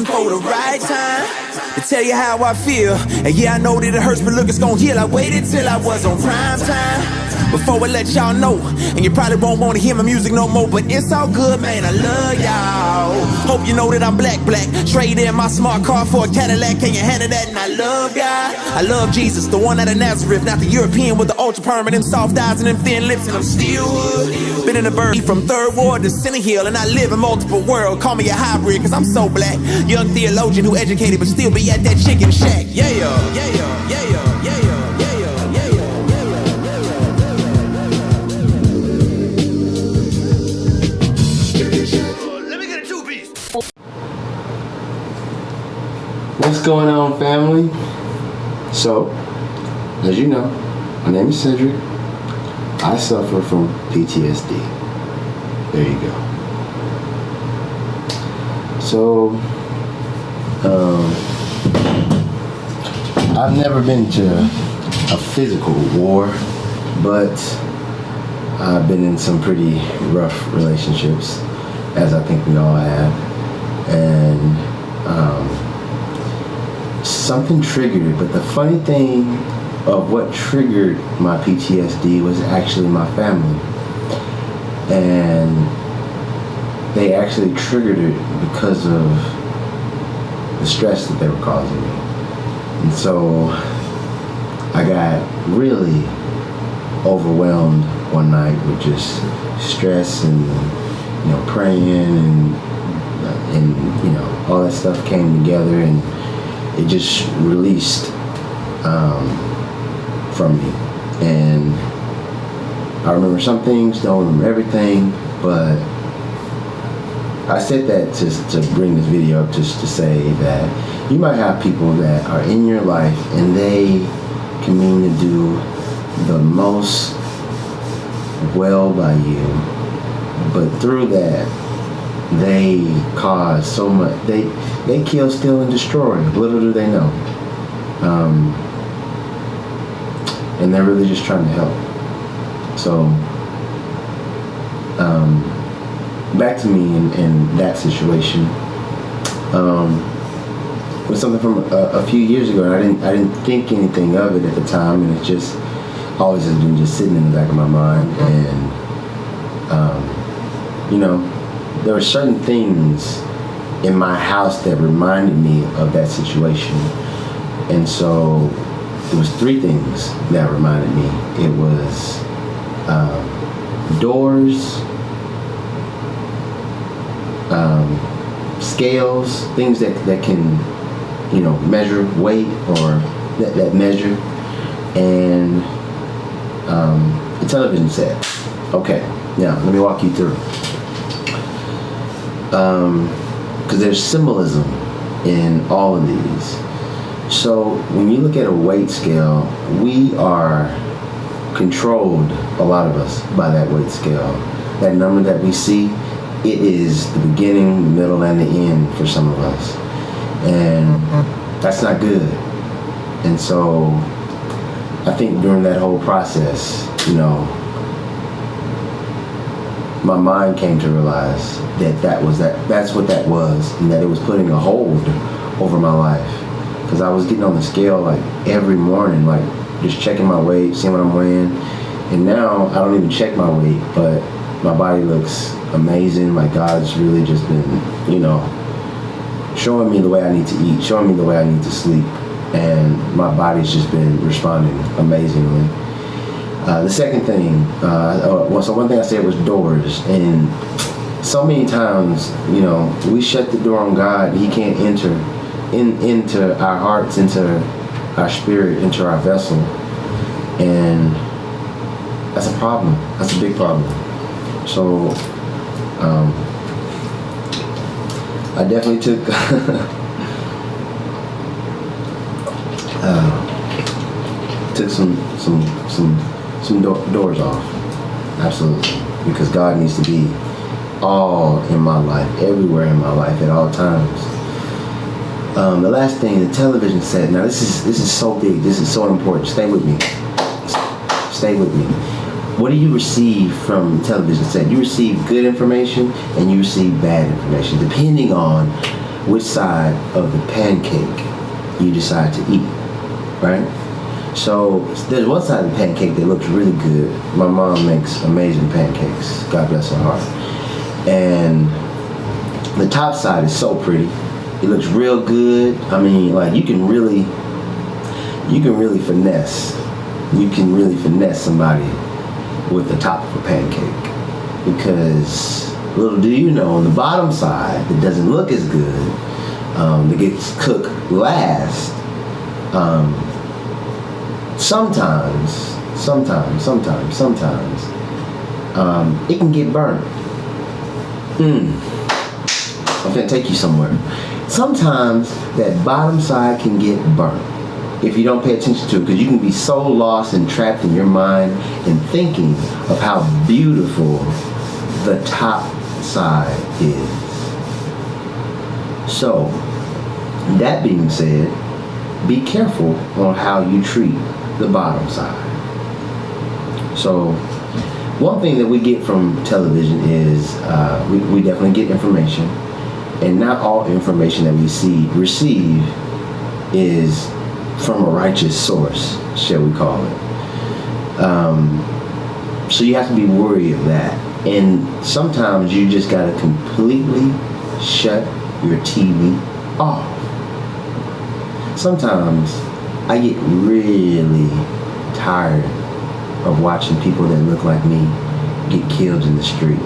waiting for the right time to tell you how I feel. And yeah, I know that it hurts, but look, it's gon' heal. I waited till I was on prime time before I let y'all know. And you probably won't wanna hear my music no more, but it's all good, man, I love y'all. Hope you know that I'm black. Trade in my smart car for a Cadillac, can you handle that? And I love God, I love Jesus, the one out of Nazareth, not the European with the ultra permanent soft eyes and them thin lips. And I'm still hood, been in the bird from Third Ward to Center Hill, and I live in multiple worlds. Call me a hybrid, cause I'm so black. Young theologian who educated but still be at that chicken shack. Yeah, yeah, yeah, yeah, yeah, yeah, yeah, yeah. What's going on, family? So, as you know, my name is Cedric. I suffer from PTSD. There you go. So, I've never been to a physical war, but I've been in some pretty rough relationships, as I think we all have. And something triggered it, but the funny thing of what triggered my PTSD was actually my family. And they actually triggered it because of the stress that they were causing me. And so I got really overwhelmed one night with just stress and, you know, praying and you know, all that stuff came together, and it just released from me. And I remember some things, don't remember everything, but I said that to bring this video up just to say that you might have people that are in your life and they can mean to do the most well by you, but through that they cause so much. They kill, steal, and destroy. Little do they know. And they're really just trying to help. So, back to me in that situation. It was something from a few years ago, and I didn't think anything of it at the time, and it just always has been just sitting in the back of my mind. And you know, there were certain things in my house that reminded me of that situation. And so there was three things that reminded me. It was doors, scales, things that can, you know, measure weight or that measure, and the television set. Okay, now let me walk you through. Because there's symbolism in all of these. So when you look at a weight scale, we are controlled, a lot of us, by that weight scale. That number that we see, it is the beginning, the middle, and the end for some of us. And that's not good. And so I think during that whole process, you know, my mind came to realize that's what that was, and that it was putting a hold over my life. Because I was getting on the scale like every morning, like just checking my weight, seeing what I'm weighing. And now I don't even check my weight, but my body looks amazing. Like God's really just been, you know, showing me the way I need to eat, showing me the way I need to sleep. And my body's just been responding amazingly. The second thing, so one thing I said was doors, and so many times, you know, we shut the door on God. He can't enter into our hearts, into our spirit, into our vessel, and that's a problem. That's a big problem. So I definitely took some doors off. Absolutely. Because God needs to be all in my life, everywhere in my life, at all times. The last thing, the television set. Now this is so big. This is so important. Stay with me. Stay with me. What do you receive from the television set? You receive good information and you receive bad information, depending on which side of the pancake you decide to eat, right? So there's one side of the pancake that looks really good. My mom makes amazing pancakes, God bless her heart. And the top side is so pretty. It looks real good. I mean, like you can really finesse. You can really finesse somebody with the top of a pancake. Because little do you know, on the bottom side that doesn't look as good, that gets cooked last, sometimes, it can get burnt. I'm gonna take you somewhere. Sometimes that bottom side can get burnt if you don't pay attention to it, because you can be so lost and trapped in your mind and thinking of how beautiful the top side is. So, that being said, be careful on how you treat the bottom side. So, one thing that we get from television is we definitely get information, and not all information that we receive is from a righteous source, shall we call it. So you have to be wary of that. And sometimes you just gotta completely shut your TV off. Sometimes I get really tired of watching people that look like me get killed in the street.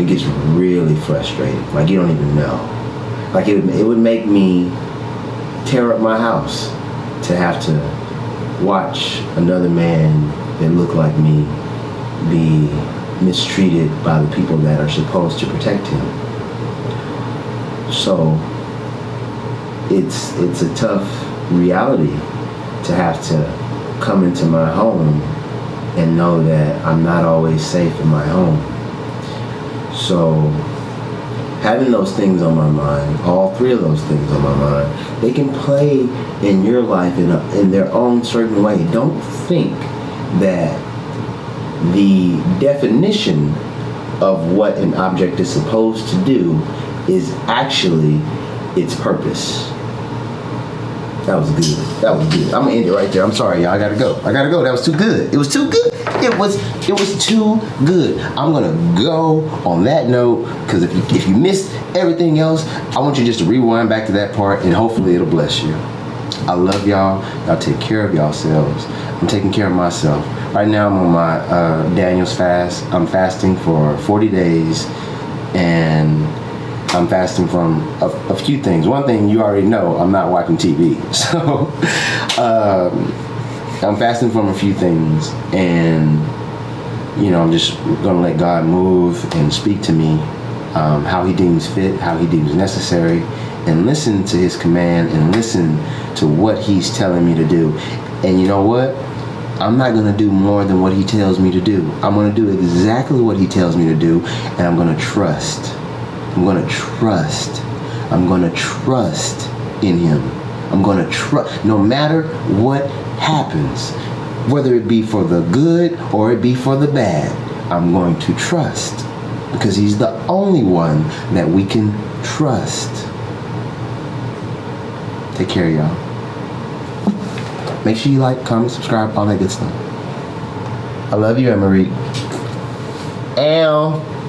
It gets really frustrating. Like you don't even know. Like it would make me tear up my house to have to watch another man that looked like me be mistreated by the people that are supposed to protect him. So it's a tough reality to have to come into my home and know that I'm not always safe in my home. So having those things on my mind, all three of those things on my mind, they can play in your life in their own certain way. Don't think that the definition of what an object is supposed to do is actually its purpose. That was good. That was good. I'm gonna end it right there. I'm sorry, y'all. I gotta go. That was too good. It was too good. It was too good. I'm gonna go on that note, because if you missed everything else, I want you just to rewind back to that part, and hopefully it'll bless you. I love y'all. Y'all take care of yourselves. I'm taking care of myself. Right now I'm on my Daniel's fast. I'm fasting for 40 days, and I'm fasting from a few things. One thing you already know, I'm not watching TV. So I'm fasting from a few things, and I'm just gonna let God move and speak to me how he deems fit, how he deems necessary, and listen to his command and listen to what he's telling me to do. And you know what? I'm not gonna do more than what he tells me to do. I'm gonna do exactly what he tells me to do, and I'm gonna trust. I'm gonna trust in him. I'm gonna trust, no matter what happens, whether it be for the good or it be for the bad, I'm going to trust, because he's the only one that we can trust. Take care, y'all. Make sure you like, comment, subscribe, all that good stuff. I love you, Emery. Ow.